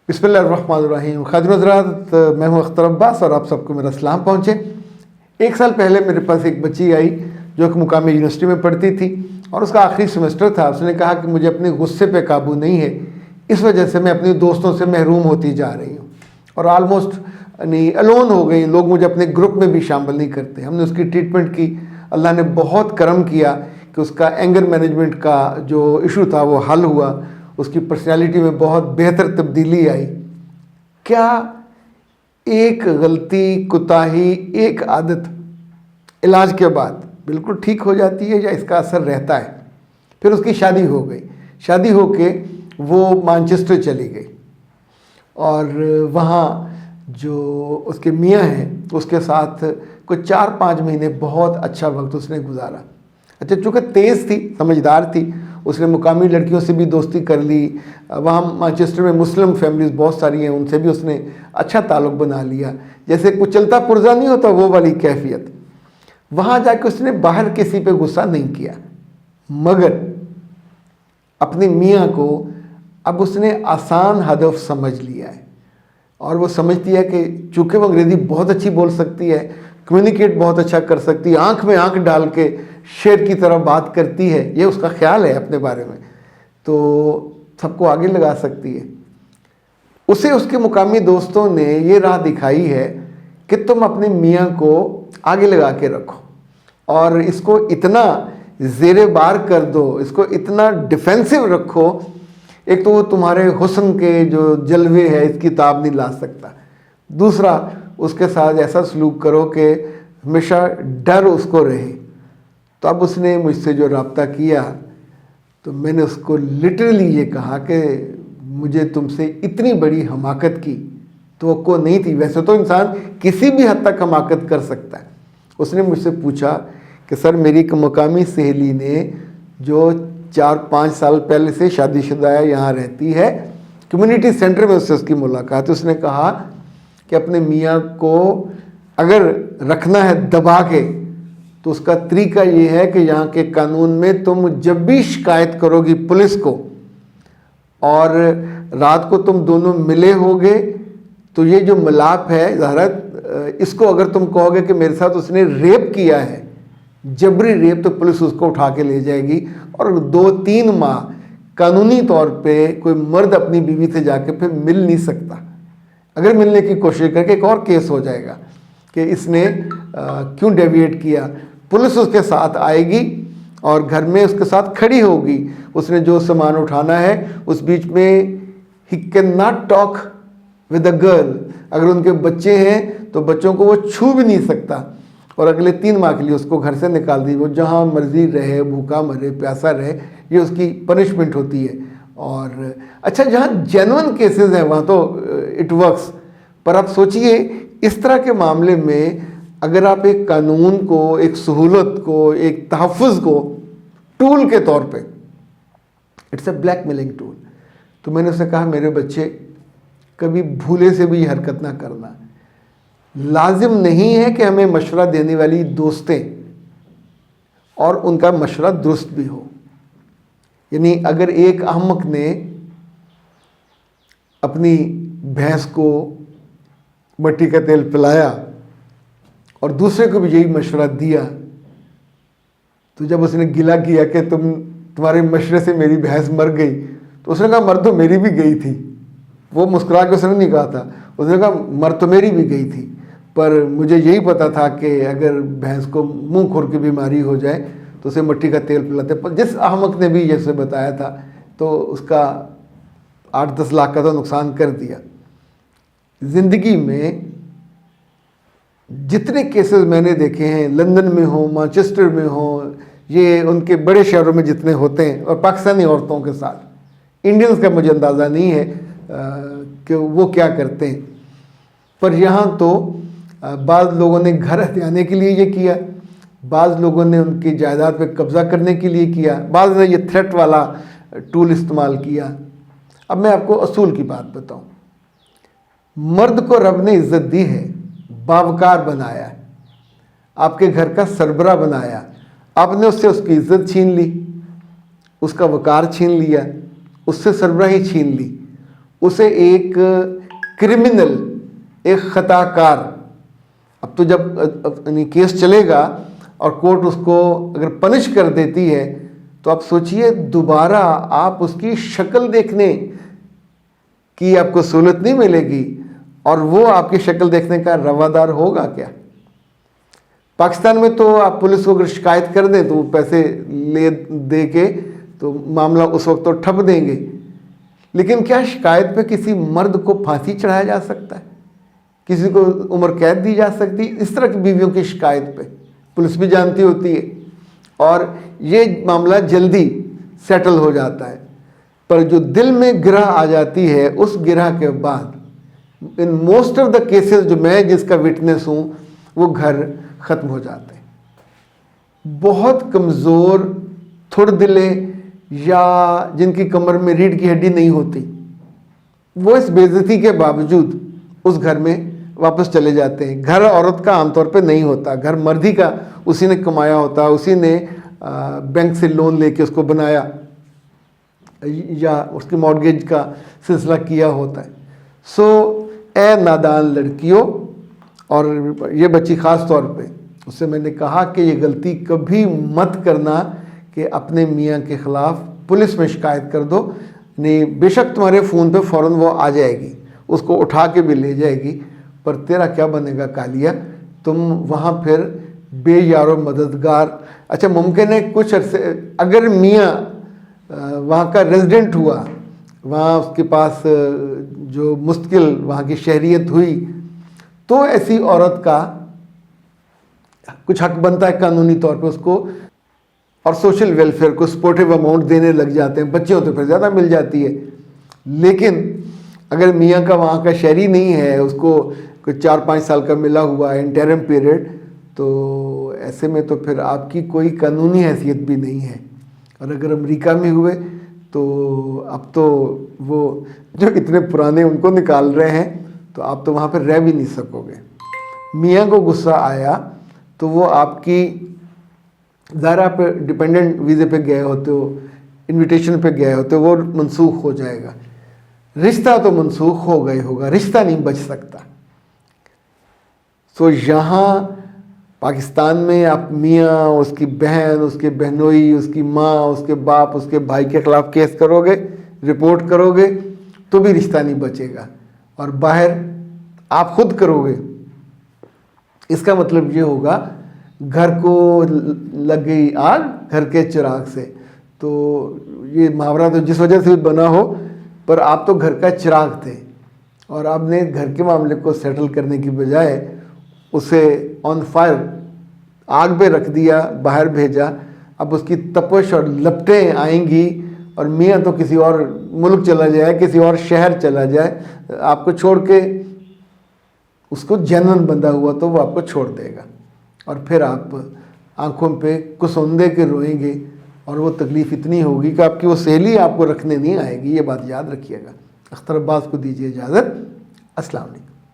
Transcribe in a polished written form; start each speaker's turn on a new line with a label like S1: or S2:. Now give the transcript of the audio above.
S1: बिस्मिल्लाहिर्रहमानिर्रहीम। खादिम हज़रात, मैं हूँ अख्तर अब्बास और आप सबको मेरा सलाम पहुँचे। एक साल पहले मेरे पास एक बच्ची आई जो एक मुकामी यूनिवर्सिटी में पढ़ती थी और उसका आखिरी सेमेस्टर था। उसने कहा कि मुझे अपने गुस्से पे काबू नहीं है, इस वजह से मैं अपने दोस्तों से महरूम होती जा रही हूँ और आलमोस्ट अलोन हो गई। लोग मुझे अपने ग्रुप में भी शामिल नहीं करते। हमने उसकी ट्रीटमेंट की, अल्लाह ने बहुत करम किया कि उसका एंगर मैनेजमेंट का जो इशू था वो हल हुआ। उसकी पर्सनैलिटी में बहुत बेहतर तब्दीली आई। क्या एक गलती, कोताही, एक आदत इलाज के बाद बिल्कुल ठीक हो जाती है या इसका असर रहता है? फिर उसकी शादी हो गई। शादी होके वो मैनचेस्टर चली गई और वहाँ जो उसके मियाँ हैं उसके साथ कुछ 4-5 महीने बहुत अच्छा वक्त उसने गुजारा। अच्छा, चूँकि तेज़ थी, समझदार थी, उसने मुकामी लड़कियों से भी दोस्ती कर ली। वहाँ मैनचेस्टर में मुस्लिम फैमिलीज़ बहुत सारी हैं, उनसे भी उसने अच्छा ताल्लुक़ बना लिया। जैसे कुछ चलता पुर्जा नहीं होता, वो वाली कैफियत। वहाँ जाके उसने बाहर किसी पे गुस्सा नहीं किया, मगर अपने मियाँ को अब उसने आसान हदफ समझ लिया है और वो समझती है कि चूँकि वो अंग्रेज़ी बहुत अच्छी बोल सकती है, कम्युनिकेट बहुत अच्छा कर सकती है, आँख में आँख डाल के शेर की तरह बात करती है, ये उसका ख्याल है अपने बारे में, तो सबको आगे लगा सकती है। उसे उसके मुकामी दोस्तों ने ये राह दिखाई है कि तुम अपने मियाँ को आगे लगा के रखो और इसको इतना ज़ेरे बार कर दो, इसको इतना डिफेंसिव रखो। एक तो वो तुम्हारे हुस्न के जो जलवे है इसकी ताब नहीं ला सकता, दूसरा उसके साथ ऐसा सलूक करो कि हमेशा डर उसको रहे। तो अब उसने मुझसे जो रब्ता किया तो मैंने उसको लिटरली ये कहा कि मुझे तुमसे इतनी बड़ी हमाकत की तवक्को नहीं थी। वैसे तो इंसान किसी भी हद तक हमाकत कर सकता है। उसने मुझसे पूछा कि सर, मेरी एक मुकामी सहेली ने जो 4-5 साल पहले से शादीशुदा है, यहाँ रहती है, कम्युनिटी सेंटर में उससे उसकी मुलाकात। उसने कहा कि अपने मियाँ को अगर रखना है दबा के तो उसका तरीका ये है कि यहाँ के कानून में तुम जब भी शिकायत करोगी पुलिस को और रात को तुम दोनों मिले होगे तो ये जो मिलाप है ज़हरत, इसको अगर तुम कहोगे कि मेरे साथ उसने रेप किया है, जबरी रेप, तो पुलिस उसको उठा के ले जाएगी और 2-3 माह कानूनी तौर पे कोई मर्द अपनी बीवी से जाके फिर मिल नहीं सकता। अगर मिलने की कोशिश करके एक और केस हो जाएगा कि इसने क्यों डेविएट किया। पुलिस उसके साथ आएगी और घर में उसके साथ खड़ी होगी। उसने जो सामान उठाना है उस बीच में he can not talk with a girl. अगर उनके बच्चे हैं तो बच्चों को वो छू भी नहीं सकता और अगले 3 माह के लिए उसको घर से निकाल दी। वो जहाँ मर्जी रहे, भूखा मरे, प्यासा रहे, ये उसकी पनिशमेंट होती है। और अच्छा, जहाँ जेन्युइन केसेस हैं वहाँ तो इट वर्क्स, पर आप सोचिए इस तरह के मामले में अगर आप एक कानून को, एक सहूलत को, एक तहफ़्फ़ुज़ को टूल के तौर पे, इट्स अ ब्लैकमेलिंग टूल। तो मैंने उससे कहा, मेरे बच्चे कभी भूले से भी हरकत ना करना। लाजिम नहीं है कि हमें मशवरा देने वाली दोस्तें और उनका मशवरा दुरुस्त भी हो। यानी अगर एक अहमक ने अपनी भैंस को मट्टी का तेल पिलाया और दूसरे को भी यही मशवरा दिया, तो जब उसने गिला किया कि तुम्हारे मशवरे से मेरी भैंस मर गई, तो उसने कहा मर तो मेरी भी गई थी। वो मुस्कुरा के उसने नहीं कहा था, उसने कहा मर तो मेरी भी गई थी, पर मुझे यही पता था कि अगर भैंस को मुंह खुर की बीमारी हो जाए तो उसे मट्टी का तेल पिलाते। पर जिस अहमक ने भी जैसे बताया था तो उसका 8-10 लाख का तो नुकसान कर दिया। ज़िंदगी में जितने केसेस मैंने देखे हैं, लंदन में हो, मैनचेस्टर में हो, ये उनके बड़े शहरों में जितने होते हैं, और पाकिस्तानी औरतों के साथ, इंडियंस का मुझे अंदाज़ा नहीं है कि वो क्या करते हैं, पर यहाँ तो बाज़ लोगों ने घर हथियाने के लिए ये किया, बाज़ लोगों ने उनकी जायदाद पे कब्ज़ा करने के लिए किया, बाज़ ने ये थ्रेट वाला टूल इस्तेमाल किया। अब मैं आपको असूल की बात बताऊँ, मर्द को रब ने इज़्ज़त दी है, बावकार बनाया है, आपके घर का सरबरा बनाया, आपने उससे उसकी इज़्ज़त छीन ली, उसका वकार छीन लिया, उससे सरबराही छीन ली, اسے ایک کرمنل، ایک خطا کار، اب تو جب کیس چلے گا اور کورٹ اس کو اگر پنش کر دیتی ہے تو آپ سوچئے دوبارہ آپ اس کی شکل دیکھنے کی آپ کو سہولت نہیں ملے گی، اور وہ آپ کی شکل دیکھنے کا روادار ہوگا کیا؟ پاکستان میں تو آپ پولیس کو اگر شکایت کر دیں تو وہ پیسے لے دے کے تو معاملہ اس وقت تو ٹھپ دیں گے، لیکن کیا شکایت پہ کسی مرد کو پھانسی چڑھایا جا سکتا ہے؟ کسی کو عمر قید دی جا سکتی؟ اس طرح کی بیویوں کی شکایت پہ پولیس بھی جانتی ہوتی ہے اور یہ معاملہ جلدی سیٹل ہو جاتا ہے، پر جو دل میں گرہ آ جاتی ہے اس گرہ کے بعد in most of the cases جو میں جس کا وٹنس ہوں وہ گھر ختم ہو جاتے ہیں۔ بہت کمزور تھوڑ دلے یا جن کی کمر میں ریڑھ کی ہڈی نہیں ہوتی، وہ اس بے عزتی کے باوجود اس گھر میں واپس چلے جاتے ہیں۔ گھر عورت کا عام طور پہ نہیں ہوتا، گھر مرد ہی کا، اسی نے کمایا ہوتا، اسی نے بینک سے لون لے کے اس کو بنایا یا اس کی مارگیج کا سلسلہ کیا ہوتا ہے۔ سو اے نادان لڑکیوں، اور یہ بچی خاص طور پہ، اس سے میں نے کہا کہ یہ غلطی کبھی مت کرنا کہ اپنے میاں کے خلاف پولیس میں شکایت کر دو، نہیں بے شک تمہارے فون پہ فوراً وہ آ جائے گی، اس کو اٹھا کے بھی لے جائے گی، پر تیرا کیا بنے گا کالیا؟ تم وہاں پھر بے یار و مددگار۔ اچھا ممکن ہے کچھ عرصے اگر میاں وہاں کا ریزیڈنٹ ہوا، وہاں اس کے پاس جو مستقل وہاں کی شہریت ہوئی، تو ایسی عورت کا کچھ حق بنتا ہے قانونی طور پہ اس کو، اور سوشل ویلفیئر کو سپورٹیو اماؤنٹ دینے لگ جاتے ہیں، بچے ہوتے پھر زیادہ مل جاتی ہے۔ لیکن اگر میاں کا وہاں کا شہری نہیں ہے، اس کو کوئی 4-5 سال کا ملا ہوا ہے انٹرم پیریڈ، تو ایسے میں تو پھر آپ کی کوئی قانونی حیثیت بھی نہیں ہے۔ اور اگر امریکہ میں ہوئے تو اب تو وہ جو اتنے پرانے ان کو نکال رہے ہیں، تو آپ تو وہاں پہ رہ بھی نہیں سکو گے۔ میاں کو غصہ آیا تو وہ آپ کی ظاہر آپ ڈپینڈنٹ ویزے پہ گئے ہوتے ہو، انویٹیشن پہ گئے ہوتے ہو، وہ منسوخ ہو جائے گا۔ رشتہ تو منسوخ ہو گئے ہوگا، رشتہ نہیں بچ سکتا۔ سو یہاں پاکستان میں آپ میاں، اس کی بہن، اس کے بہنوئی، اس کی ماں، اس کے باپ، اس کے بھائی کے خلاف کیس کرو گے، رپورٹ کرو گے تو بھی رشتہ نہیں بچے گا، اور باہر آپ خود کرو گے۔ اس کا مطلب یہ ہوگا گھر کو لگ گئی آگ گھر کے چراغ سے، تو یہ محاورہ تو جس وجہ سے بھی بنا ہو، پر آپ تو گھر کا چراغ تھے، اور آپ نے گھر کے معاملے کو سیٹل کرنے کی بجائے اسے آن فائر، آگ پہ رکھ دیا، باہر بھیجا۔ اب اس کی تپش اور لپٹیں آئیں گی، اور میاں تو کسی اور ملک چلا جائے، کسی اور شہر چلا جائے آپ کو چھوڑ کے، اس کو جینون بندہ ہوا تو وہ آپ کو چھوڑ دے گا، اور پھر آپ آنکھوں پہ کسوندے کے روئیں گے، اور وہ تکلیف اتنی ہوگی کہ آپ کی وہ سہیلی آپ کو رکھنے نہیں آئے گی۔ یہ بات یاد رکھیے گا۔ اختر عباس کو دیجیے اجازت۔ السلام علیکم۔